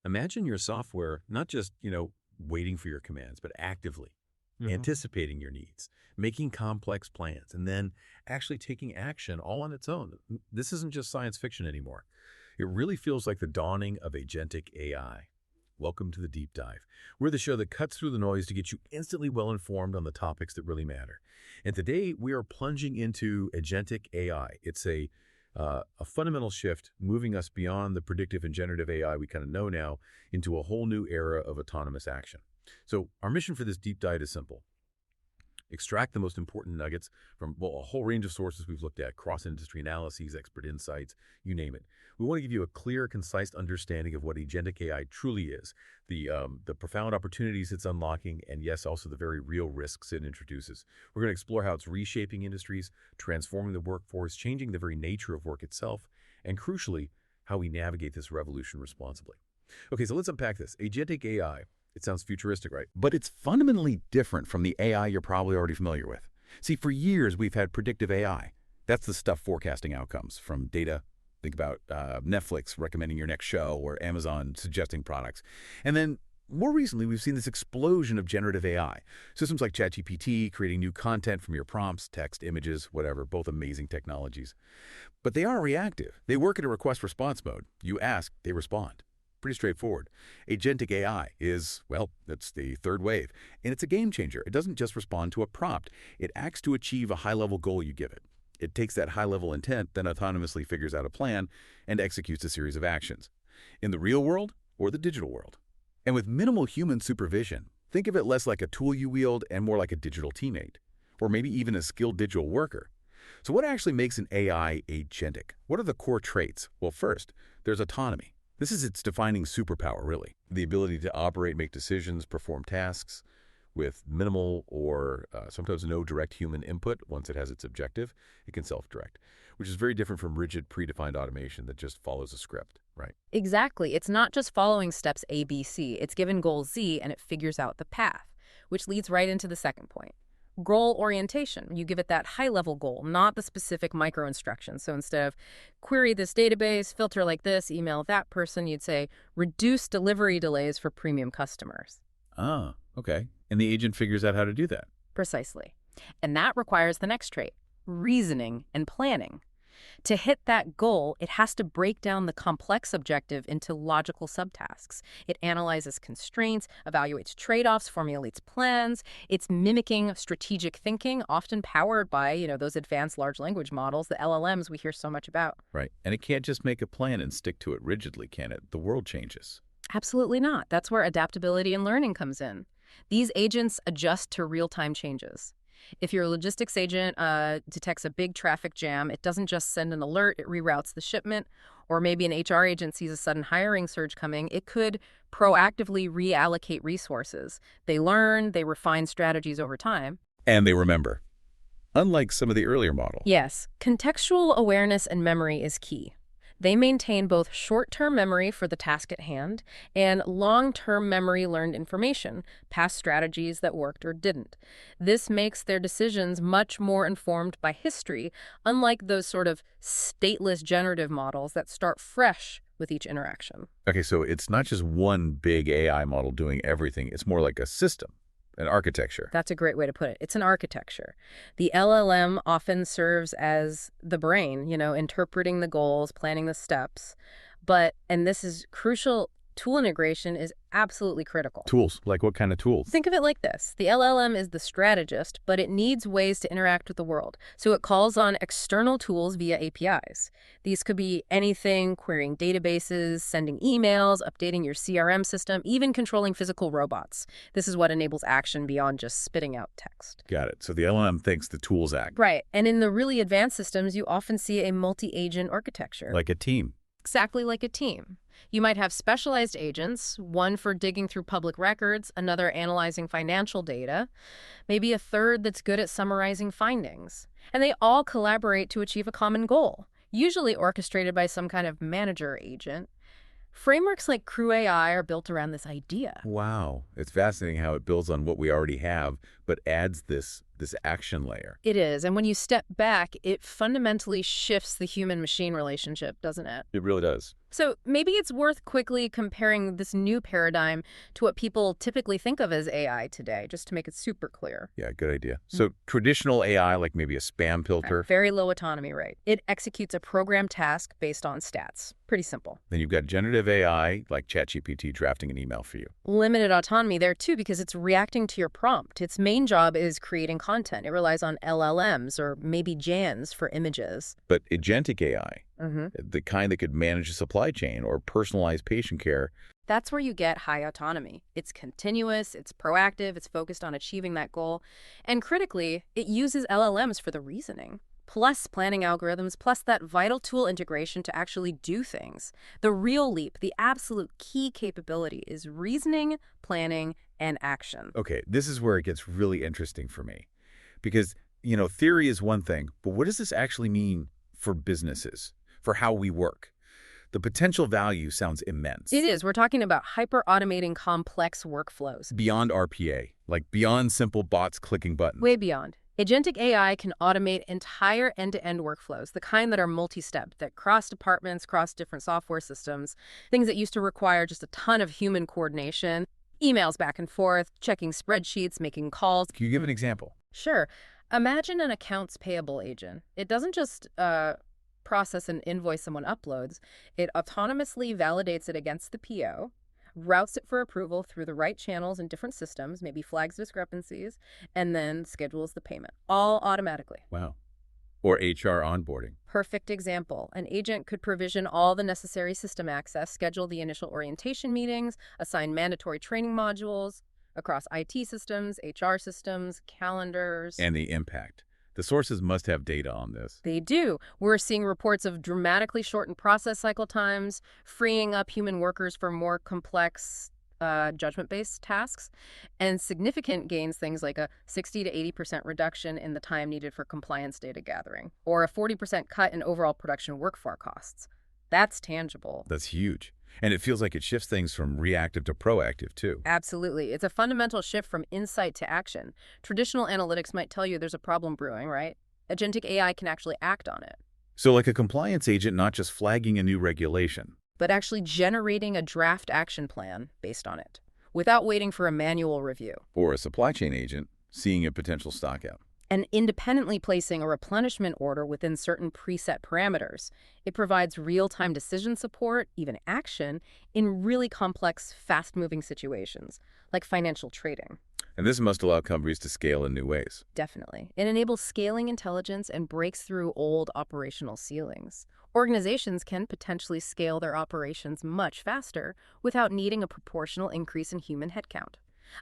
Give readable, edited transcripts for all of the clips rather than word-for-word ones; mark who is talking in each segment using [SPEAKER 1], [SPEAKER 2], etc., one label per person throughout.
[SPEAKER 1] Imagine your software not just, waiting for your commands, but actively anticipating your needs, making complex plans, and then actually taking action all on its own. This isn't just science fiction anymore. It really feels like the dawning of agentic AI. Welcome to the Deep Dive. We're the show that cuts through the noise to get you instantly well-informed on the topics that really matter. And today, we are plunging into agentic AI. It's a fundamental shift, moving us beyond the predictive and generative AI we kind of know now into a whole new era of autonomous action. So our mission for this deep dive is simple. Extract the most important nuggets from a whole range of sources we've looked at, cross-industry analyses, expert insights, you name it. We want to give you a clear, concise understanding of what agentic AI truly is, the profound opportunities it's unlocking, and yes, also the very real risks it introduces. We're going to explore how it's reshaping industries, transforming the workforce, changing the very nature of work itself, and crucially, how we navigate this revolution responsibly. Okay, so let's unpack this. Agentic AI. It sounds futuristic, right? But it's fundamentally different from the AI you're probably already familiar with. See, for years, we've had predictive AI. That's the stuff forecasting outcomes from data. Think about Netflix recommending your next show or Amazon suggesting products. And then more recently, we've seen this explosion of generative AI. Systems like ChatGPT creating new content from your prompts, text, images, whatever, both amazing technologies. But they are reactive. They work in a request-response mode. You ask, they respond. Pretty straightforward. Agentic AI is, well, that's the third wave. And it's a game changer. It doesn't just respond to a prompt. It acts to achieve a high-level goal you give it. It takes that high-level intent, then autonomously figures out a plan and executes a series of actions. In the real world or the digital world. And with minimal human supervision, think of it less like a tool you wield and more like a digital teammate. Or maybe even a skilled digital worker. So what actually makes an AI agentic? What are the core traits? Well, first, there's autonomy. This is its defining superpower, really. The ability to operate, make decisions, perform tasks with minimal or sometimes no direct human input. Once it has its objective, it can self-direct, which is very different from rigid, predefined automation that just follows a script, right?
[SPEAKER 2] Exactly. It's not just following steps A, B, C. It's given goal Z and it figures out the path, which leads right into the second point. Goal orientation. You give it that high-level goal, not the specific micro-instructions. So instead of query this database, filter like this, email that person, you'd say reduce delivery delays for premium customers.
[SPEAKER 1] Ah, okay. And the agent figures out how to do that.
[SPEAKER 2] Precisely. And that requires the next trait, reasoning and planning. To hit that goal, it has to break down the complex objective into logical subtasks. It analyzes constraints, evaluates trade-offs, formulates plans. It's mimicking strategic thinking, often powered by, those advanced large language models, the LLMs we hear so much about.
[SPEAKER 1] Right. And it can't just make a plan and stick to it rigidly, can it? The world changes.
[SPEAKER 2] Absolutely not. That's where adaptability and learning comes in. These agents adjust to real-time changes. If your logistics agent detects a big traffic jam, it doesn't just send an alert, it reroutes the shipment. Or maybe an HR agent sees a sudden hiring surge coming, it could proactively reallocate resources. They learn, they refine strategies over time.
[SPEAKER 1] And they remember. Unlike some of the earlier models.
[SPEAKER 2] Yes, contextual awareness and memory is key. They maintain both short-term memory for the task at hand and long-term memory learned information, past strategies that worked or didn't. This makes their decisions much more informed by history, unlike those sort of stateless generative models that start fresh with each interaction.
[SPEAKER 1] Okay, so it's not just one big AI model doing everything. It's more like a system. An architecture.
[SPEAKER 2] That's a great way to put it. It's an architecture. The LLM often serves as the brain, interpreting the goals, planning the steps. And this is crucial, tool integration is absolutely critical.
[SPEAKER 1] Tools? Like what kind of tools?
[SPEAKER 2] Think of it like this. The LLM is the strategist, but it needs ways to interact with the world. So it calls on external tools via APIs. These could be anything, querying databases, sending emails, updating your CRM system, even controlling physical robots. This is what enables action beyond just spitting out text.
[SPEAKER 1] Got it. So the LLM thinks the tools act.
[SPEAKER 2] Right. And in the really advanced systems, you often see a multi-agent architecture.
[SPEAKER 1] Like a team.
[SPEAKER 2] Exactly like a team. You might have specialized agents, one for digging through public records, another analyzing financial data, maybe a third that's good at summarizing findings. And they all collaborate to achieve a common goal, usually orchestrated by some kind of manager agent. Frameworks like Crew AI are built around this idea.
[SPEAKER 1] Wow. It's fascinating how it builds on what we already have, but adds this action layer.
[SPEAKER 2] It is. And when you step back, it fundamentally shifts the human-machine relationship, doesn't it?
[SPEAKER 1] It really does.
[SPEAKER 2] So maybe it's worth quickly comparing this new paradigm to what people typically think of as AI today, just to make it super clear.
[SPEAKER 1] Yeah, good idea. So traditional AI, like maybe a spam filter.
[SPEAKER 2] Very low autonomy, right? It executes a programmed task based on stats. Pretty simple.
[SPEAKER 1] Then you've got generative AI, like ChatGPT drafting an email for you.
[SPEAKER 2] Limited autonomy there too because it's reacting to your prompt. Its main job is creating content. It relies on LLMs or maybe JANs for images.
[SPEAKER 1] But agentic AI, the kind that could manage a supply chain or personalize patient care.
[SPEAKER 2] That's where you get high autonomy. It's continuous, it's proactive, it's focused on achieving that goal. And critically, it uses LLMs for the reasoning, plus planning algorithms, plus that vital tool integration to actually do things. The real leap, the absolute key capability is reasoning, planning, and action.
[SPEAKER 1] Okay, this is where it gets really interesting for me. Because, theory is one thing, but what does this actually mean for businesses, for how we work? The potential value sounds immense.
[SPEAKER 2] It is. We're talking about hyper-automating complex workflows.
[SPEAKER 1] Beyond RPA, like beyond simple bots clicking buttons.
[SPEAKER 2] Way beyond. Agentic AI can automate entire end-to-end workflows, the kind that are multi-step, that cross departments, cross different software systems, things that used to require just a ton of human coordination, emails back and forth, checking spreadsheets, making calls.
[SPEAKER 1] Can you give an example?
[SPEAKER 2] Sure. Imagine an accounts payable agent. It doesn't just process an invoice someone uploads. It autonomously validates it against the PO, routes it for approval through the right channels in different systems, maybe flags discrepancies, and then schedules the payment, all automatically.
[SPEAKER 1] Wow. Or HR onboarding.
[SPEAKER 2] Perfect example. An agent could provision all the necessary system access, schedule the initial orientation meetings, assign mandatory training modules across IT systems, HR systems, calendars.
[SPEAKER 1] And the impact. The sources must have data on this.
[SPEAKER 2] They do. We're seeing reports of dramatically shortened process cycle times, freeing up human workers for more complex judgment-based tasks, and significant gains, things like a 60 to 80% reduction in the time needed for compliance data gathering, or a 40% cut in overall production workforce costs. That's tangible.
[SPEAKER 1] That's huge. And it feels like it shifts things from reactive to proactive, too.
[SPEAKER 2] Absolutely. It's a fundamental shift from insight to action. Traditional analytics might tell you there's a problem brewing, right? Agentic AI can actually act on it.
[SPEAKER 1] So like a compliance agent not just flagging a new regulation,
[SPEAKER 2] but actually generating a draft action plan based on it, without waiting for a manual review.
[SPEAKER 1] or a supply chain agent seeing a potential stockout.
[SPEAKER 2] And independently placing a replenishment order within certain preset parameters. It provides real-time decision support, even action, in really complex, fast-moving situations, like financial trading.
[SPEAKER 1] And this must allow companies to scale in new ways.
[SPEAKER 2] Definitely. It enables scaling intelligence and breaks through old operational ceilings. Organizations can potentially scale their operations much faster without needing a proportional increase in human headcount.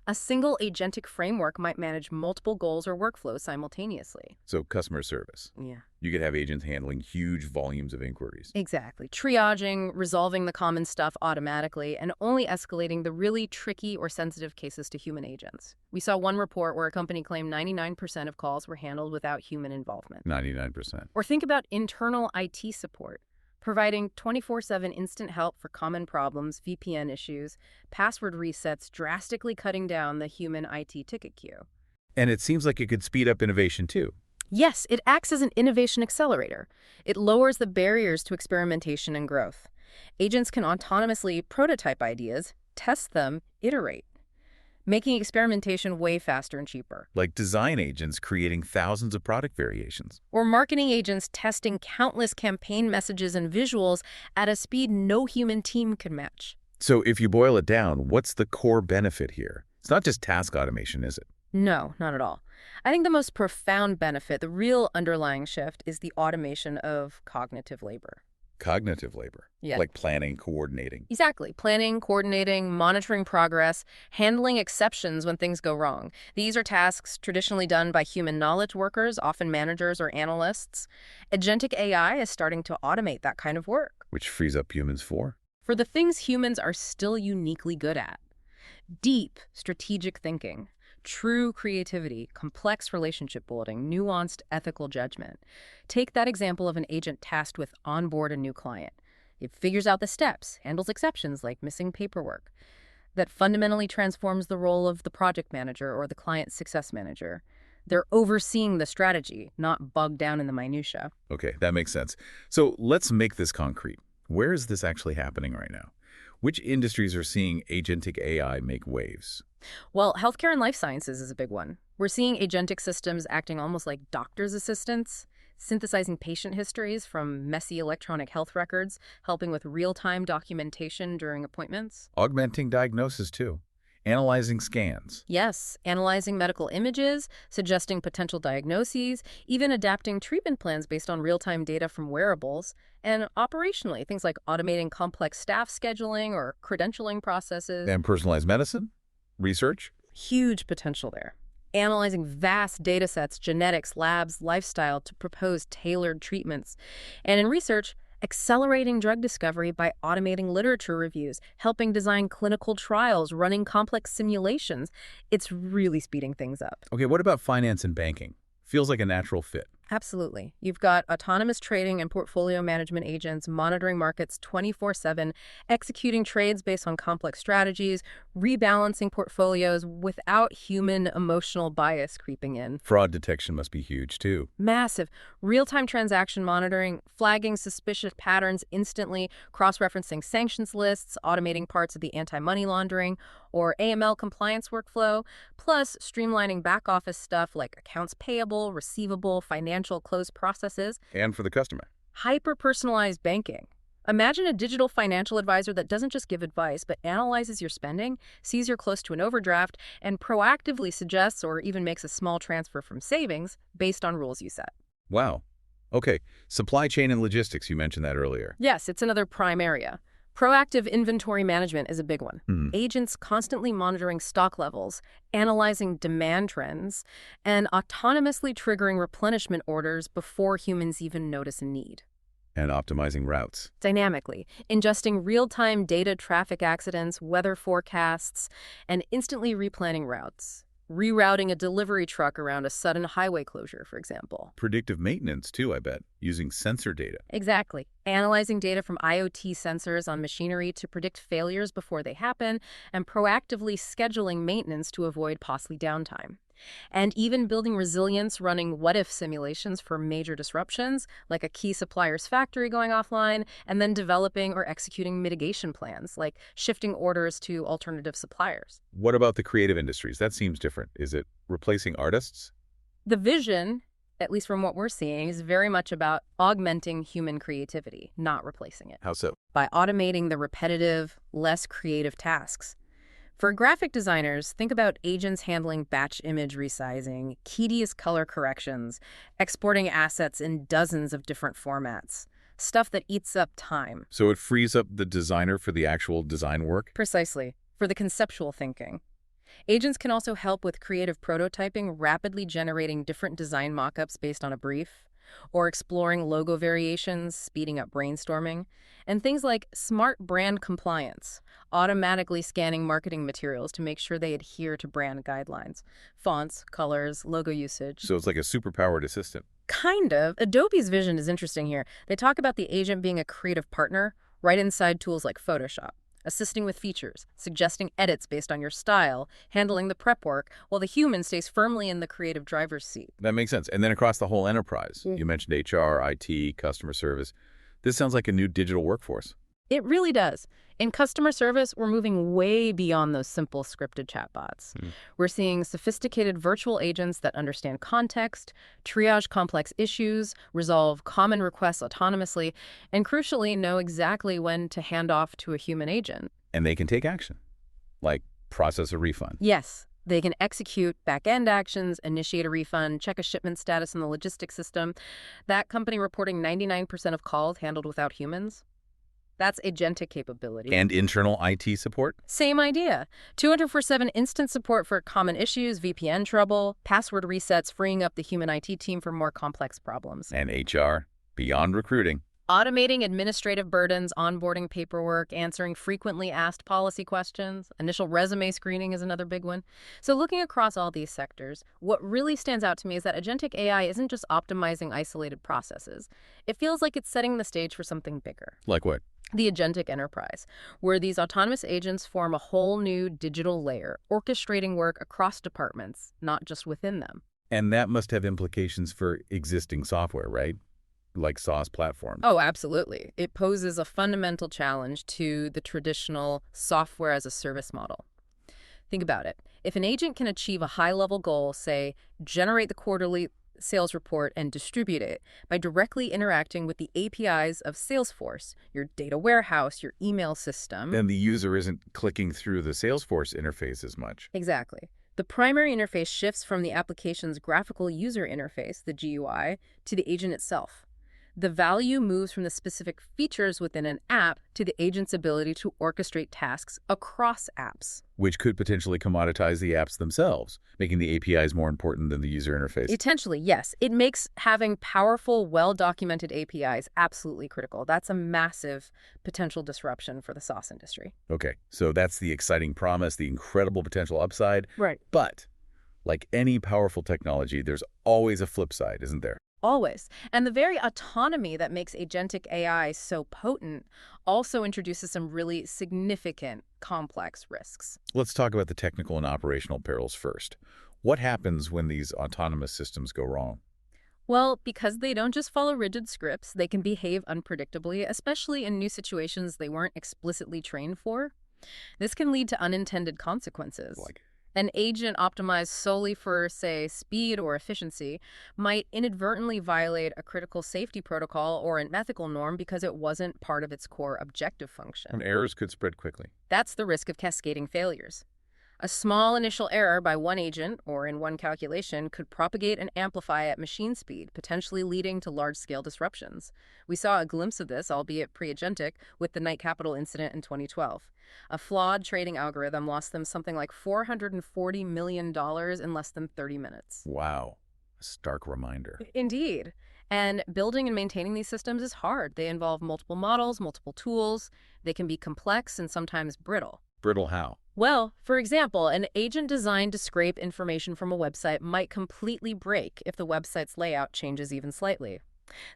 [SPEAKER 2] A single agentic framework might manage multiple goals or workflows simultaneously.
[SPEAKER 1] So customer service.
[SPEAKER 2] Yeah.
[SPEAKER 1] You could have agents handling huge volumes of inquiries.
[SPEAKER 2] Exactly. Triaging, resolving the common stuff automatically, and only escalating the really tricky or sensitive cases to human agents. We saw one report where a company claimed 99% of calls were handled without human involvement.
[SPEAKER 1] 99%.
[SPEAKER 2] Or think about internal IT support, providing 24/7 instant help for common problems, VPN issues, password resets, drastically cutting down the human IT ticket queue.
[SPEAKER 1] And it seems like it could speed up innovation too.
[SPEAKER 2] Yes, it acts as an innovation accelerator. It lowers the barriers to experimentation and growth. Agents can autonomously prototype ideas, test them, iterate, making experimentation way faster and cheaper.
[SPEAKER 1] Like design agents creating thousands of product variations.
[SPEAKER 2] Or marketing agents testing countless campaign messages and visuals at a speed no human team can match.
[SPEAKER 1] So if you boil it down, what's the core benefit here? It's not just task automation, is it?
[SPEAKER 2] No, not at all. I think the most profound benefit, the real underlying shift, is the automation of cognitive labor.
[SPEAKER 1] Cognitive labor.
[SPEAKER 2] Yeah.
[SPEAKER 1] Like planning, coordinating.
[SPEAKER 2] Exactly. Planning, coordinating, monitoring progress, handling exceptions when things go wrong. These are tasks traditionally done by human knowledge workers, often managers or analysts. Agentic AI is starting to automate that kind of work.
[SPEAKER 1] Which frees up humans for
[SPEAKER 2] the things humans are still uniquely good at. Deep strategic thinking, true creativity, complex relationship building, nuanced ethical judgment. Take that example of an agent tasked with onboard a new client. It figures out the steps, handles exceptions like missing paperwork. That fundamentally transforms the role of the project manager or the client success manager. They're overseeing the strategy, not bogged down in the minutia.
[SPEAKER 1] Okay, that makes sense. So let's make this concrete. Where is this actually happening right now? Which industries are seeing agentic AI make waves?
[SPEAKER 2] Well, healthcare and life sciences is a big one. We're seeing agentic systems acting almost like doctor's assistants, synthesizing patient histories from messy electronic health records, helping with real-time documentation during appointments.
[SPEAKER 1] Augmenting diagnosis, too. Analyzing scans.
[SPEAKER 2] Yes, analyzing medical images, suggesting potential diagnoses, even adapting treatment plans based on real-time data from wearables, and operationally, things like automating complex staff scheduling or credentialing processes.
[SPEAKER 1] And personalized medicine? Research?
[SPEAKER 2] Huge potential there. Analyzing vast data sets, genetics, labs, lifestyle to propose tailored treatments. And in research, accelerating drug discovery by automating literature reviews, helping design clinical trials, running complex simulations. It's really speeding things up.
[SPEAKER 1] Okay, what about finance and banking? Feels like a natural fit.
[SPEAKER 2] Absolutely. You've got autonomous trading and portfolio management agents monitoring markets 24/7, executing trades based on complex strategies, rebalancing portfolios without human emotional bias creeping in.
[SPEAKER 1] Fraud detection must be huge, too.
[SPEAKER 2] Massive. Real-time transaction monitoring, flagging suspicious patterns instantly, cross-referencing sanctions lists, automating parts of the anti-money laundering or AML compliance workflow, plus streamlining back-office stuff like accounts payable, receivable, financial close processes.
[SPEAKER 1] And for the customer.
[SPEAKER 2] Hyper-personalized banking. Imagine a digital financial advisor that doesn't just give advice, but analyzes your spending, sees you're close to an overdraft, and proactively suggests or even makes a small transfer from savings based on rules you set.
[SPEAKER 1] Wow. Okay, supply chain and logistics, you mentioned that earlier.
[SPEAKER 2] Yes, it's another prime area. Proactive inventory management is a big one. Agents constantly monitoring stock levels, analyzing demand trends, and autonomously triggering replenishment orders before humans even notice a need.
[SPEAKER 1] And optimizing routes.
[SPEAKER 2] Dynamically, ingesting real-time data, traffic accidents, weather forecasts, and instantly replanning routes. Rerouting a delivery truck around a sudden highway closure, for example.
[SPEAKER 1] Predictive maintenance, too, I bet, using sensor data.
[SPEAKER 2] Exactly. Analyzing data from IoT sensors on machinery to predict failures before they happen, and proactively scheduling maintenance to avoid costly downtime. And even building resilience, running what-if simulations for major disruptions, like a key supplier's factory going offline, and then developing or executing mitigation plans, like shifting orders to alternative suppliers.
[SPEAKER 1] What about the creative industries? That seems different. Is it replacing artists?
[SPEAKER 2] The vision, at least from what we're seeing, is very much about augmenting human creativity, not replacing it.
[SPEAKER 1] How so?
[SPEAKER 2] By automating the repetitive, less creative tasks. For graphic designers, think about agents handling batch image resizing, tedious color corrections, exporting assets in dozens of different formats, stuff that eats up time.
[SPEAKER 1] So it frees up the designer for the actual design work?
[SPEAKER 2] Precisely, for the conceptual thinking. Agents can also help with creative prototyping, rapidly generating different design mockups based on a brief, or exploring logo variations, speeding up brainstorming, and things like smart brand compliance, automatically scanning marketing materials to make sure they adhere to brand guidelines, fonts, colors, logo usage.
[SPEAKER 1] So it's like a superpowered assistant.
[SPEAKER 2] Kind of. Adobe's vision is interesting here. They talk about the agent being a creative partner right inside tools like Photoshop, assisting with features, suggesting edits based on your style, handling the prep work, while the human stays firmly in the creative driver's seat.
[SPEAKER 1] That makes sense. And then across the whole enterprise, you mentioned HR, IT, customer service. This sounds like a new digital workforce.
[SPEAKER 2] It really does. In customer service, we're moving way beyond those simple scripted chatbots. We're seeing sophisticated virtual agents that understand context, triage complex issues, resolve common requests autonomously, and crucially know exactly when to hand off to a human agent.
[SPEAKER 1] And they can take action, like process a refund.
[SPEAKER 2] Yes, they can execute back-end actions, initiate a refund, check a shipment status in the logistics system. That company reporting 99% of calls handled without humans. That's agentic capability.
[SPEAKER 1] And internal IT support?
[SPEAKER 2] Same idea. 24/7 instant support for common issues, VPN trouble, password resets, freeing up the human IT team for more complex problems.
[SPEAKER 1] And HR, beyond recruiting.
[SPEAKER 2] Automating administrative burdens, onboarding paperwork, answering frequently asked policy questions. Initial resume screening is another big one. So looking across all these sectors, what really stands out to me is that agentic AI isn't just optimizing isolated processes. It feels like it's setting the stage for something bigger.
[SPEAKER 1] Like what?
[SPEAKER 2] The agentic enterprise, where these autonomous agents form a whole new digital layer, orchestrating work across departments, not just within them.
[SPEAKER 1] And that must have implications for existing software, right? like SaaS platforms.
[SPEAKER 2] Oh, absolutely. It poses a fundamental challenge to the traditional software as a service model. Think about it. If an agent can achieve a high-level goal, say, generate the quarterly sales report and distribute it by directly interacting with the APIs of Salesforce, your data warehouse, your email system.
[SPEAKER 1] Then the user isn't clicking through the Salesforce interface as much.
[SPEAKER 2] Exactly. The primary interface shifts from the application's graphical user interface, the GUI, to the agent itself. The value moves from the specific features within an app to the agent's ability to orchestrate tasks across apps.
[SPEAKER 1] Which could potentially commoditize the apps themselves, making the APIs more important than the user interface.
[SPEAKER 2] Potentially, yes. It makes having powerful, well-documented APIs absolutely critical. That's a massive potential disruption for the SaaS industry.
[SPEAKER 1] Okay, so that's the exciting promise, the incredible potential upside.
[SPEAKER 2] Right.
[SPEAKER 1] But like any powerful technology, there's always a flip side, isn't there?
[SPEAKER 2] Always. And the very autonomy that makes agentic AI so potent also introduces some really significant, complex risks.
[SPEAKER 1] Let's talk about the technical and operational perils first. What happens when these autonomous systems go wrong?
[SPEAKER 2] Well, because they don't just follow rigid scripts, they can behave unpredictably, especially in new situations they weren't explicitly trained for. This can lead to unintended consequences.
[SPEAKER 1] Like,
[SPEAKER 2] An agent optimized solely for, say, speed or efficiency might inadvertently violate a critical safety protocol or an ethical norm because it wasn't part of its core objective function.
[SPEAKER 1] and errors could spread quickly.
[SPEAKER 2] That's the risk of cascading failures. A small initial error by one agent or in one calculation could propagate and amplify at machine speed, potentially leading to large-scale disruptions. We saw a glimpse of this, albeit pre-agentic, with the Knight Capital incident in 2012. A flawed trading algorithm lost them something like $440 million in less than 30 minutes.
[SPEAKER 1] Wow. A stark reminder.
[SPEAKER 2] Indeed. And building and maintaining these systems is hard. They involve multiple models, multiple tools. They can be complex and sometimes brittle.
[SPEAKER 1] Brittle how?
[SPEAKER 2] Well, for example, an agent designed to scrape information from a website might completely break if the website's layout changes even slightly.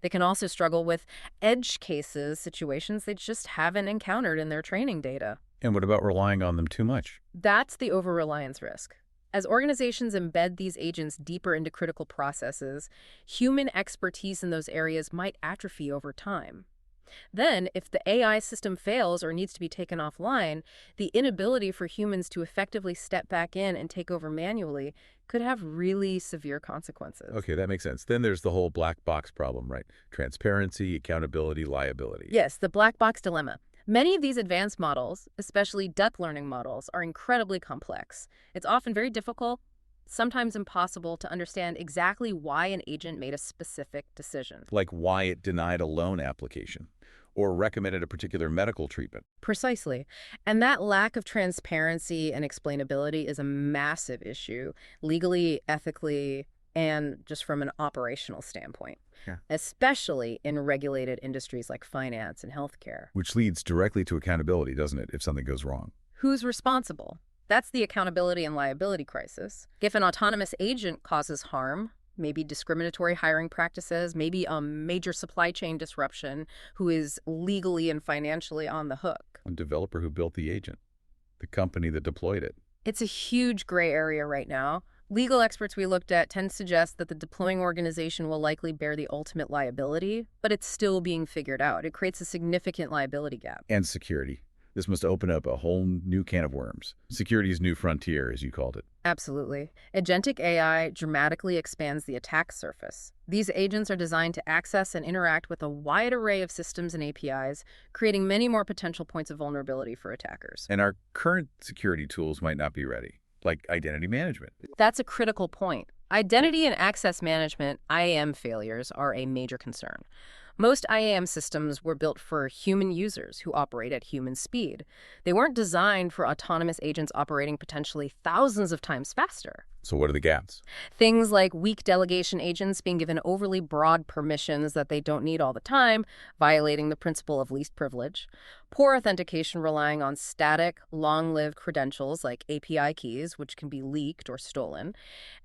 [SPEAKER 2] They can also struggle with edge cases, situations they just haven't encountered in their training data.
[SPEAKER 1] And what about relying on them too much?
[SPEAKER 2] That's the over-reliance risk. As organizations embed these agents deeper into critical processes, human expertise in those areas might atrophy over time. Then, if the AI system fails or needs to be taken offline, the inability for humans to effectively step back in and take over manually could have really severe consequences.
[SPEAKER 1] Okay, that makes sense. Then there's the whole black box problem, right? Transparency, accountability, liability.
[SPEAKER 2] Yes, the black box dilemma. Many of these advanced models, especially depth learning models, are incredibly complex. It's often very difficult, sometimes impossible, to understand exactly why an agent made a specific decision.
[SPEAKER 1] Like why it denied a loan application or recommended a particular medical treatment.
[SPEAKER 2] Precisely. And that lack of transparency and explainability is a massive issue, legally, ethically, and just from an operational standpoint.
[SPEAKER 1] Yeah.
[SPEAKER 2] Especially in regulated industries like finance and healthcare.
[SPEAKER 1] Which leads directly to accountability, doesn't it, if something goes wrong?
[SPEAKER 2] Who's responsible? That's the accountability and liability crisis. If an autonomous agent causes harm, maybe discriminatory hiring practices, maybe a major supply chain disruption, who is legally and financially on the hook?
[SPEAKER 1] A developer who built the agent, the company that deployed it.
[SPEAKER 2] It's a huge gray area right now. Legal experts we looked at tend to suggest that the deploying organization will likely bear the ultimate liability, but it's still being figured out. It creates a significant liability gap.
[SPEAKER 1] And security. This must open up a whole new can of worms. Security's new frontier, as you called it.
[SPEAKER 2] Absolutely. Agentic AI dramatically expands the attack surface. These agents are designed to access and interact with a wide array of systems and APIs, creating many more potential points of vulnerability for attackers.
[SPEAKER 1] And our current security tools might not be ready, like identity management.
[SPEAKER 2] That's a critical point. Identity and access management, IAM failures, are a major concern. Most IAM systems were built for human users who operate at human speed. They weren't designed for autonomous agents operating potentially thousands of times faster.
[SPEAKER 1] So what are the gaps?
[SPEAKER 2] Things like weak delegation agents being given overly broad permissions that they don't need all the time, violating the principle of least privilege. Poor authentication relying on static, long-lived credentials like API keys, which can be leaked or stolen.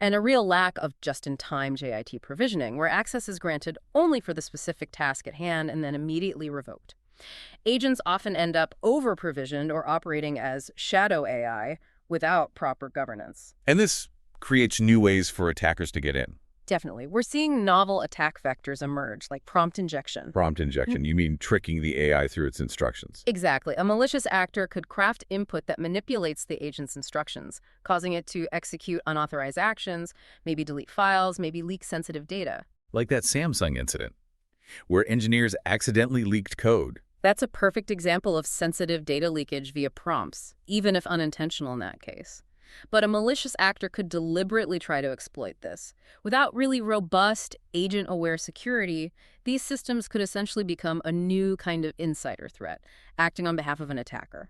[SPEAKER 2] And a real lack of just-in-time JIT provisioning, where access is granted only for the specific task at hand and then immediately revoked. Agents often end up over-provisioned or operating as shadow AI without proper governance.
[SPEAKER 1] And this creates new ways for attackers to get in.
[SPEAKER 2] Definitely. We're seeing novel attack vectors emerge, like prompt injection.
[SPEAKER 1] Prompt injection, you mean tricking the AI through its instructions?
[SPEAKER 2] Exactly. A malicious actor could craft input that manipulates the agent's instructions, causing it to execute unauthorized actions, maybe delete files, maybe leak sensitive data.
[SPEAKER 1] Like that Samsung incident, where engineers accidentally leaked code.
[SPEAKER 2] That's a perfect example of sensitive data leakage via prompts, even if unintentional in that case. But a malicious actor could deliberately try to exploit this. Without really robust, agent-aware security, these systems could essentially become a new kind of insider threat, acting on behalf of an attacker.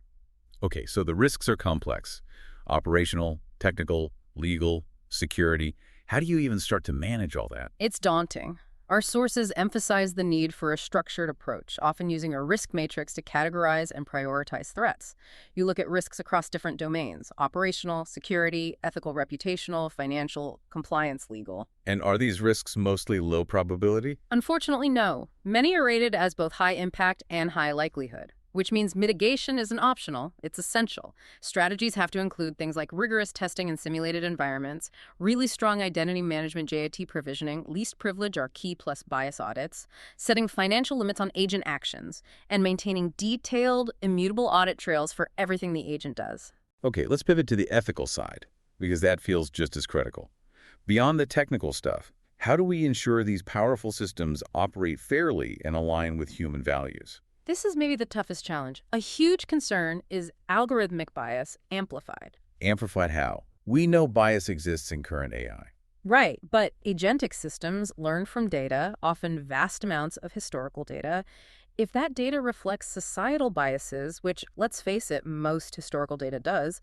[SPEAKER 1] Okay, so the risks are complex. Operational, technical, legal, security. How do you even start to manage all that?
[SPEAKER 2] It's daunting. Our sources emphasize the need for a structured approach, often using a risk matrix to categorize and prioritize threats. You look at risks across different domains: operational, security, ethical, reputational, financial, compliance, legal.
[SPEAKER 1] And are these risks mostly low probability?
[SPEAKER 2] Unfortunately, no. Many are rated as both high impact and high likelihood, which means mitigation isn't optional, it's essential. Strategies have to include things like rigorous testing in simulated environments, really strong identity management JIT provisioning, least privilege or key plus bias audits, setting financial limits on agent actions, and maintaining detailed, immutable audit trails for everything the agent does.
[SPEAKER 1] Okay, let's pivot to the ethical side, because that feels just as critical. Beyond the technical stuff, how do we ensure these powerful systems operate fairly and align with human values?
[SPEAKER 2] This is maybe the toughest challenge. A huge concern is algorithmic bias amplified.
[SPEAKER 1] Amplified how? We know bias exists in current AI.
[SPEAKER 2] Right, but agentic systems learn from data, often vast amounts of historical data. If that data reflects societal biases, which, let's face it, most historical data does,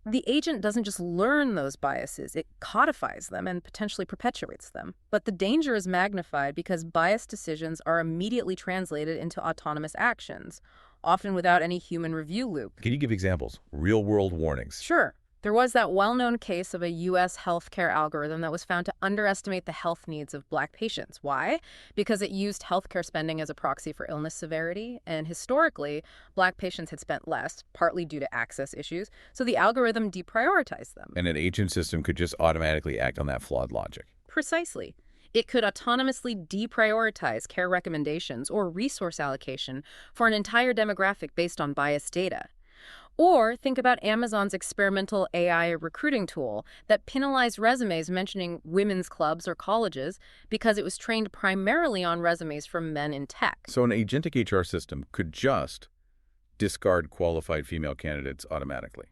[SPEAKER 2] the agent doesn't just learn those biases, it codifies them and potentially perpetuates them. But the danger is magnified because biased decisions are immediately translated into autonomous actions, often without any human review loop.
[SPEAKER 1] Can you give examples? Real-world warnings.
[SPEAKER 2] Sure. There was that well-known case of a U.S. healthcare algorithm that was found to underestimate the health needs of Black patients. Why? Because it used healthcare spending as a proxy for illness severity, and historically, Black patients had spent less, partly due to access issues, so the algorithm deprioritized them.
[SPEAKER 1] And an agent system could just automatically act on that flawed logic.
[SPEAKER 2] Precisely. It could autonomously deprioritize care recommendations or resource allocation for an entire demographic based on biased data. Or think about Amazon's experimental AI recruiting tool that penalized resumes mentioning women's clubs or colleges because it was trained primarily on resumes from men in tech.
[SPEAKER 1] So an agentic HR system could just discard qualified female candidates automatically.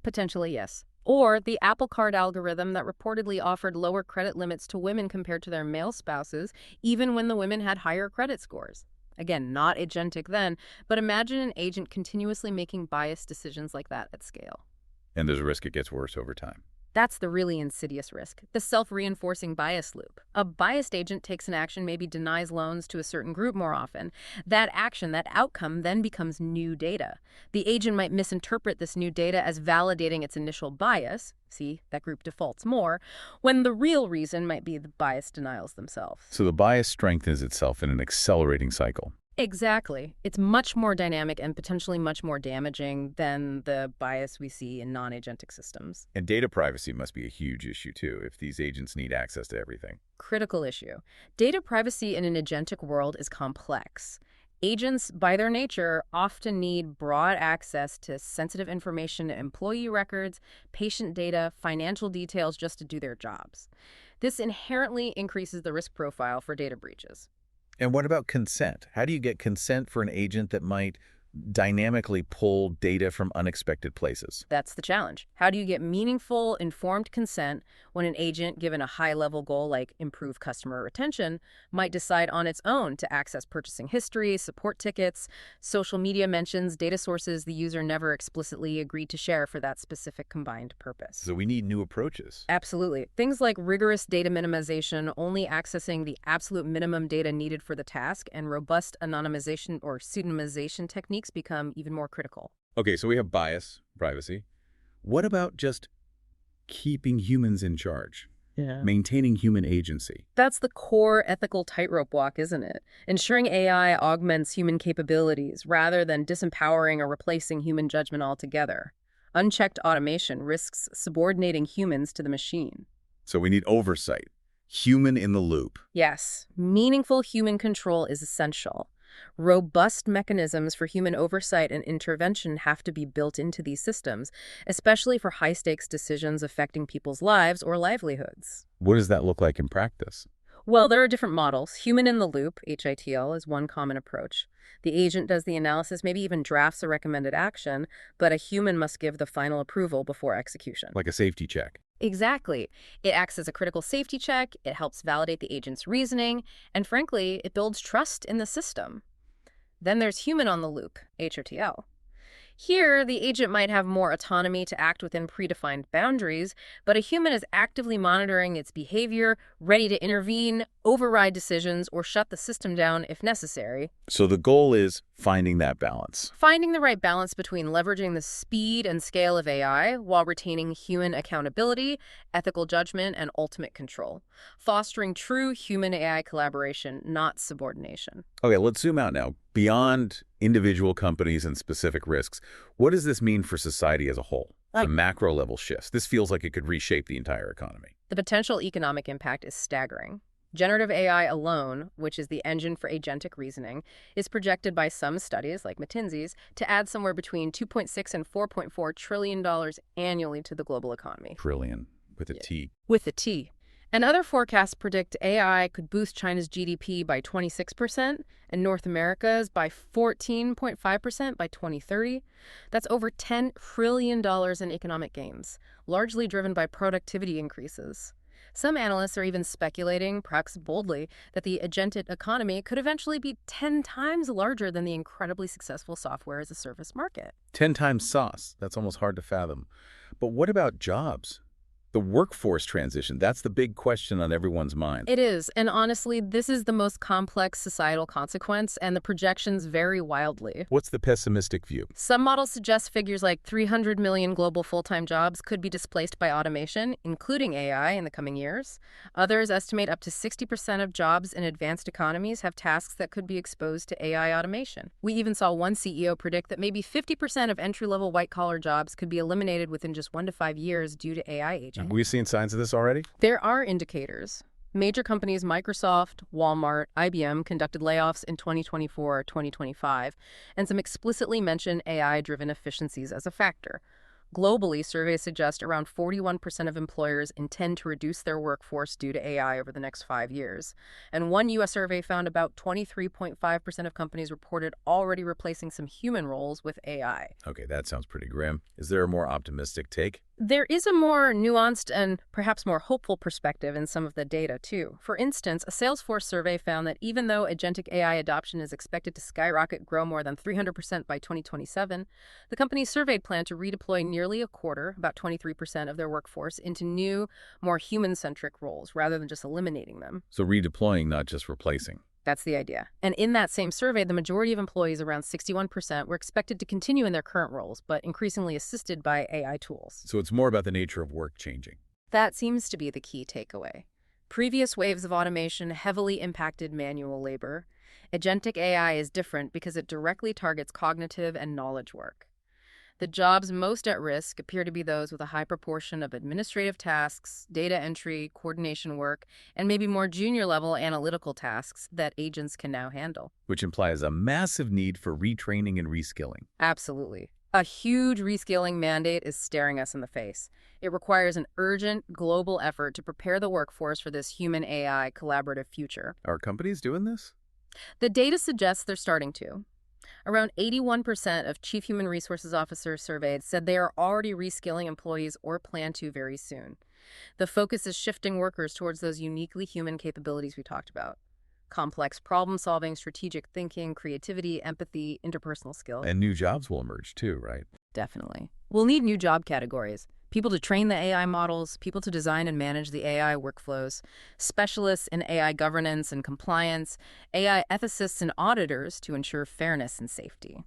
[SPEAKER 2] Potentially, yes. Or the Apple Card algorithm that reportedly offered lower credit limits to women compared to their male spouses, even when the women had higher credit scores. Again, not agentic then, but imagine an agent continuously making biased decisions like that at scale.
[SPEAKER 1] And there's a risk it gets worse over time.
[SPEAKER 2] That's the really insidious risk, the self-reinforcing bias loop. A biased agent takes an action, maybe denies loans to a certain group more often. That action, that outcome, then becomes new data. The agent might misinterpret this new data as validating its initial bias, see, that group defaults more, when the real reason might be the bias denials themselves.
[SPEAKER 1] So the bias strengthens itself in an accelerating cycle.
[SPEAKER 2] Exactly. It's much more dynamic and potentially much more damaging than the bias we see in non-agentic systems.
[SPEAKER 1] And data privacy must be a huge issue, too, if these agents need access to everything.
[SPEAKER 2] Critical issue. Data privacy in an agentic world is complex. Agents, by their nature, often need broad access to sensitive information, employee records, patient data, financial details just to do their jobs. This inherently increases the risk profile for data breaches.
[SPEAKER 1] And what about consent? How do you get consent for an agent that might dynamically pull data from unexpected places?
[SPEAKER 2] That's the challenge. How do you get meaningful, informed consent when an agent, given a high-level goal like improve customer retention, might decide on its own to access purchasing history, support tickets, social media mentions, data sources the user never explicitly agreed to share for that specific combined purpose?
[SPEAKER 1] So we need new approaches.
[SPEAKER 2] Absolutely. Things like rigorous data minimization, only accessing the absolute minimum data needed for the task, and robust anonymization or pseudonymization techniques become even more critical.
[SPEAKER 1] Okay, so we have bias, privacy. What about just keeping humans in charge?
[SPEAKER 2] Yeah.
[SPEAKER 1] Maintaining human agency.
[SPEAKER 2] That's the core ethical tightrope walk, isn't it? Ensuring AI augments human capabilities rather than disempowering or replacing human judgment altogether. Unchecked automation risks subordinating humans to the machine.
[SPEAKER 1] So we need oversight, Human in the loop.
[SPEAKER 2] Yes, meaningful human control is essential. Robust mechanisms for human oversight and intervention have to be built into these systems, especially for high-stakes decisions affecting people's lives or livelihoods.
[SPEAKER 1] What does that look like in practice?
[SPEAKER 2] Well, there are different models. Human in the loop, HITL, is one common approach. The agent does the analysis, maybe even drafts a recommended action, but a human must give the final approval before execution.
[SPEAKER 1] Like a safety check.
[SPEAKER 2] Exactly. It acts as a critical safety check, it helps validate the agent's reasoning, and frankly, it builds trust in the system. Then there's human on the loop, HOTL. Here, the agent might have more autonomy to act within predefined boundaries, but a human is actively monitoring its behavior, ready to intervene, override decisions, or shut the system down if necessary.
[SPEAKER 1] So the goal is finding that balance.
[SPEAKER 2] Finding the right balance between leveraging the speed and scale of AI while retaining human accountability, ethical judgment, and ultimate control. Fostering true human-AI collaboration, not subordination.
[SPEAKER 1] Okay, let's zoom out now. Beyond individual companies and specific risks, what does this mean for society as a whole? The macro level shifts. This feels like it could reshape the entire economy.
[SPEAKER 2] The potential economic impact is staggering. Generative AI alone, which is the engine for agentic reasoning, is projected by some studies, like McKinsey's, to add somewhere between $2.6 and $4.4 trillion annually to the global economy.
[SPEAKER 1] Trillion, with a T.
[SPEAKER 2] With a T. And other forecasts predict AI could boost China's GDP by 26% and North America's by 14.5% by 2030. That's over $10 trillion in economic gains, largely driven by productivity increases. Some analysts are even speculating, perhaps boldly, that the agentic economy could eventually be 10 times larger than the incredibly successful software as a service market.
[SPEAKER 1] 10 times sauce. That's almost hard to fathom. But what about jobs? The workforce transition, that's the big question on everyone's mind.
[SPEAKER 2] It is, and honestly, this is the most complex societal consequence, and the projections vary wildly.
[SPEAKER 1] What's the pessimistic view?
[SPEAKER 2] Some models suggest figures like 300 million global full-time jobs could be displaced by automation, including AI, in the coming years. Others estimate up to 60% of jobs in advanced economies have tasks that could be exposed to AI automation. We even saw one CEO predict that maybe 50% of entry-level white-collar jobs could be eliminated within just 1 to 5 years due to AI aging.
[SPEAKER 1] Have we seen signs of this already?
[SPEAKER 2] There are indicators. Major companies Microsoft, Walmart, IBM conducted layoffs in 2024, 2025, and some explicitly mention AI-driven efficiencies as a factor. Globally, surveys suggest around 41% of employers intend to reduce their workforce due to AI over the next 5 years. And one U.S. survey found about 23.5% of companies reported already replacing some human roles with AI.
[SPEAKER 1] Okay, that sounds pretty grim. Is there a more optimistic take?
[SPEAKER 2] There is a more nuanced and perhaps more hopeful perspective in some of the data, too. For instance, a Salesforce survey found that even though agentic AI adoption is expected to skyrocket grow more than 300% by 2027, the companies surveyed plan to redeploy nearly a quarter, about 23% of their workforce, into new, more human-centric roles, rather than just eliminating them.
[SPEAKER 1] So redeploying, not just replacing.
[SPEAKER 2] That's the idea. And in that same survey, the majority of employees, around 61%, were expected to continue in their current roles, but increasingly assisted by AI tools.
[SPEAKER 1] So it's more about the nature of work changing.
[SPEAKER 2] That seems to be the key takeaway. Previous waves of automation heavily impacted manual labor. Agentic AI is different because it directly targets cognitive and knowledge work. The jobs most at risk appear to be those with a high proportion of administrative tasks, data entry, coordination work, and maybe more junior-level analytical tasks that agents can now handle.
[SPEAKER 1] Which implies a massive need for retraining and reskilling.
[SPEAKER 2] Absolutely. A huge reskilling mandate is staring us in the face. It requires an urgent, global effort to prepare the workforce for this human-AI collaborative future.
[SPEAKER 1] Are companies doing this?
[SPEAKER 2] The data suggests they're starting to. Around 81% of Chief Human Resources Officers surveyed said they are already reskilling employees or plan to very soon. The focus is shifting workers towards those uniquely human capabilities we talked about. Complex problem-solving, strategic thinking, creativity, empathy, interpersonal skills.
[SPEAKER 1] And new jobs will emerge too, right?
[SPEAKER 2] Definitely. We'll need new job categories. People to train the AI models, people to design and manage the AI workflows, specialists in AI governance and compliance, AI ethicists and auditors to ensure fairness and safety.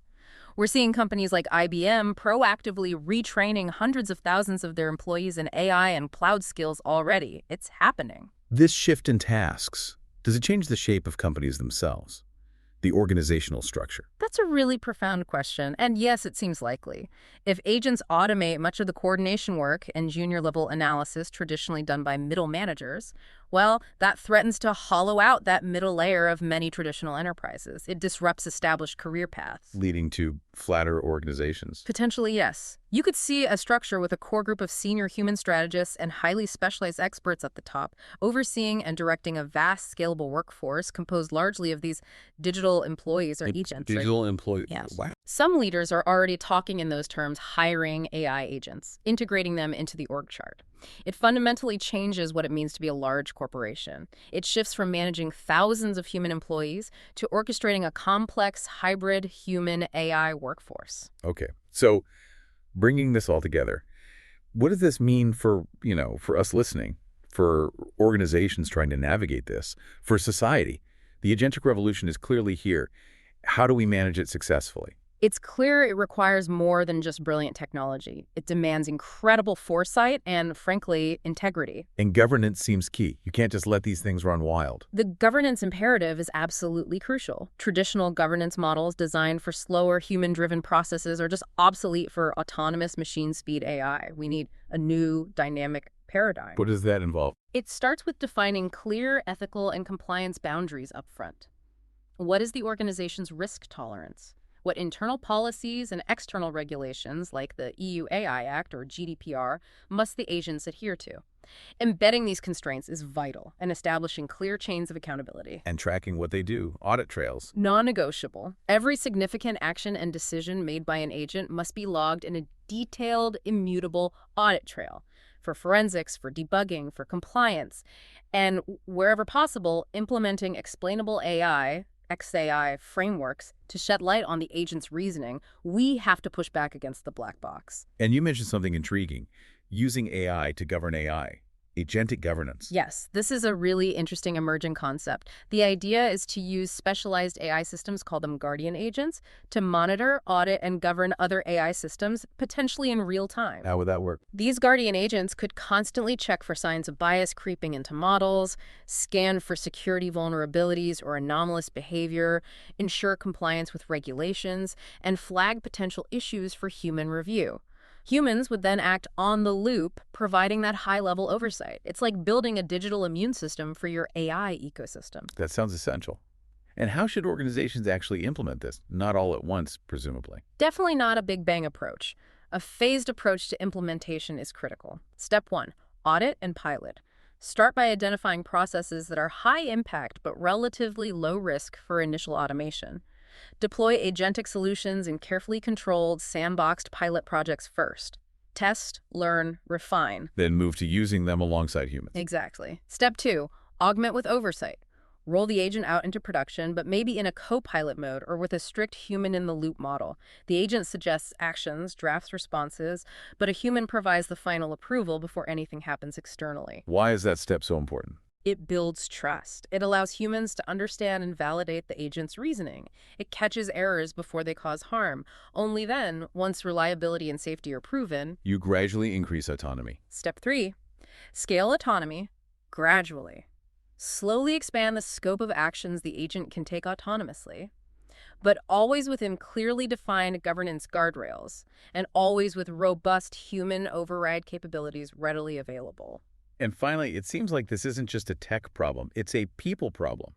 [SPEAKER 2] We're seeing companies like IBM proactively retraining hundreds of thousands of their employees in AI and cloud skills already. It's happening.
[SPEAKER 1] This shift in tasks, does it change the shape of companies themselves? The organizational structure?
[SPEAKER 2] That's a really profound question, and yes, it seems likely. If agents automate much of the coordination work and junior-level analysis traditionally done by middle managers, Well, that threatens to hollow out that middle layer of many traditional enterprises. It disrupts established career paths.
[SPEAKER 1] Leading to flatter organizations.
[SPEAKER 2] Potentially, yes. You could see a structure with a core group of senior human strategists and highly specialized experts at the top, overseeing and directing a vast, scalable workforce composed largely of these digital employees or agents.
[SPEAKER 1] Digital employees.
[SPEAKER 2] Yes.
[SPEAKER 1] Wow.
[SPEAKER 2] Some leaders are already talking in those terms, hiring AI agents, integrating them into the org chart. It fundamentally changes what it means to be a large corporation. It shifts from managing thousands of human employees to orchestrating a complex hybrid human-AI workforce.
[SPEAKER 1] Okay. So bringing this all together, what does this mean for, for us listening, for organizations trying to navigate this, for society? The agentic revolution is clearly here. How do we manage it successfully?
[SPEAKER 2] It's clear it requires more than just brilliant technology. It demands incredible foresight and, frankly, integrity.
[SPEAKER 1] And governance seems key. You can't just let these things run wild.
[SPEAKER 2] The governance imperative is absolutely crucial. Traditional governance models designed for slower human-driven processes are just obsolete for autonomous machine-speed AI. We need a new, dynamic paradigm.
[SPEAKER 1] What does that involve?
[SPEAKER 2] It starts with defining clear ethical and compliance boundaries up front. What is the organization's risk tolerance? What internal policies and external regulations, like the EU AI Act or GDPR, must the agents adhere to? Embedding these constraints is vital, and establishing clear chains of accountability.
[SPEAKER 1] And tracking what they do, audit trails.
[SPEAKER 2] Non-negotiable. Every significant action and decision made by an agent must be logged in a detailed, immutable audit trail for forensics, for debugging, for compliance, and wherever possible, implementing explainable AI, XAI frameworks to shed light on the agent's reasoning. We have to push back against the black box.
[SPEAKER 1] And you mentioned something intriguing, using AI to govern AI, agentic governance.
[SPEAKER 2] Yes, this is a really interesting emerging concept. The idea is to use specialized AI systems, call them guardian agents, to monitor, audit, and govern other AI systems, potentially in real time.
[SPEAKER 1] How would that work?
[SPEAKER 2] These guardian agents could constantly check for signs of bias creeping into models, scan for security vulnerabilities or anomalous behavior, ensure compliance with regulations, and flag potential issues for human review. Humans would then act on the loop, providing that high-level oversight. It's like building a digital immune system for your AI ecosystem.
[SPEAKER 1] That sounds essential. And how should organizations actually implement this? Not all at once, presumably.
[SPEAKER 2] Definitely not a big bang approach. A phased approach to implementation is critical. Step 1, audit and pilot. Start by identifying processes that are high impact but relatively low risk for initial automation. Deploy agentic solutions in carefully controlled, sandboxed pilot projects first. Test, learn, refine.
[SPEAKER 1] Then move to using them alongside humans.
[SPEAKER 2] Exactly. Step 2, augment with oversight. Roll the agent out into production, but maybe in a co-pilot mode or with a strict human-in-the-loop model. The agent suggests actions, drafts responses, but a human provides the final approval before anything happens externally.
[SPEAKER 1] Why is that step so important?
[SPEAKER 2] It builds trust. It allows humans to understand and validate the agent's reasoning. It catches errors before they cause harm. Only then, once reliability and safety are proven,
[SPEAKER 1] you gradually increase autonomy.
[SPEAKER 2] Step 3, scale autonomy gradually. Slowly expand the scope of actions the agent can take autonomously, but always within clearly defined governance guardrails, and always with robust human override capabilities readily available.
[SPEAKER 1] And finally, it seems like this isn't just a tech problem. It's a people problem,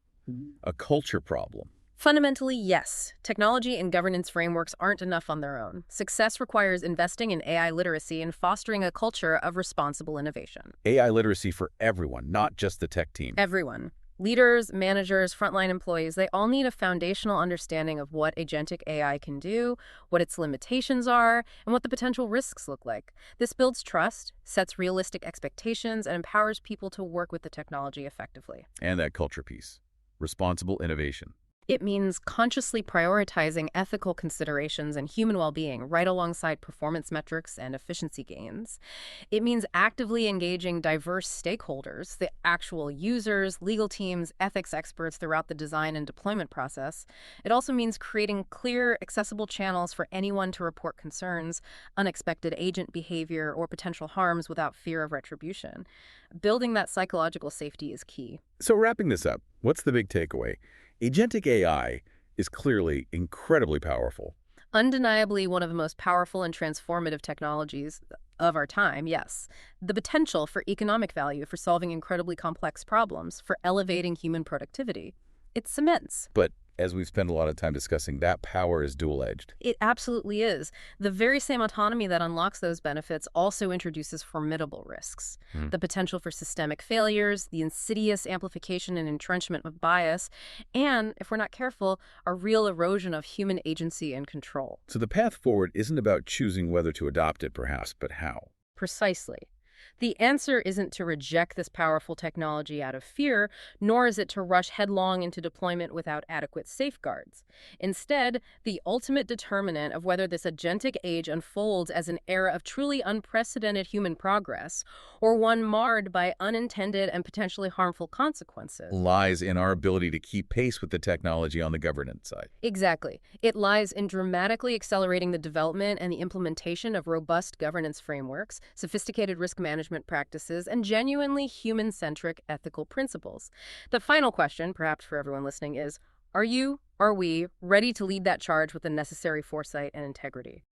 [SPEAKER 1] a culture problem.
[SPEAKER 2] Fundamentally, yes. Technology and governance frameworks aren't enough on their own. Success requires investing in AI literacy and fostering a culture of responsible innovation.
[SPEAKER 1] AI literacy for everyone, not just the tech team.
[SPEAKER 2] Everyone. Leaders, managers, frontline employees, they all need a foundational understanding of what agentic AI can do, what its limitations are, and what the potential risks look like. This builds trust, sets realistic expectations, and empowers people to work with the technology effectively.
[SPEAKER 1] And that culture piece, responsible innovation.
[SPEAKER 2] It means consciously prioritizing ethical considerations and human well-being right alongside performance metrics and efficiency gains. It means actively engaging diverse stakeholders, the actual users, legal teams, ethics experts throughout the design and deployment process. It also means creating clear, accessible channels for anyone to report concerns, unexpected agent behavior, or potential harms without fear of retribution. Building that psychological safety is key.
[SPEAKER 1] So wrapping this up, what's the big takeaway? Agentic AI is clearly incredibly powerful.
[SPEAKER 2] Undeniably one of the most powerful and transformative technologies Of our time, yes. The potential for economic value for solving incredibly complex problems, for elevating human productivity. It's immense.
[SPEAKER 1] But as we've spent a lot of time discussing, that power is dual-edged.
[SPEAKER 2] It absolutely is. The very same autonomy that unlocks those benefits also introduces formidable risks.
[SPEAKER 1] Hmm.
[SPEAKER 2] The potential for systemic failures, the insidious amplification and entrenchment of bias, and, if we're not careful, a real erosion of human agency and control.
[SPEAKER 1] So the path forward isn't about choosing whether to adopt it, perhaps, but how.
[SPEAKER 2] Precisely. The answer isn't to reject this powerful technology out of fear, nor is it to rush headlong into deployment without adequate safeguards. Instead, the ultimate determinant of whether this agentic age unfolds as an era of truly unprecedented human progress, or one marred by unintended and potentially harmful consequences,
[SPEAKER 1] Lies in our ability to keep pace with the technology on the governance side.
[SPEAKER 2] Exactly. It lies in dramatically accelerating the development and the implementation of robust governance frameworks, sophisticated risk management practices, and genuinely human-centric ethical principles. The final question, perhaps for everyone listening, is, are we ready to lead that charge with the necessary foresight and integrity?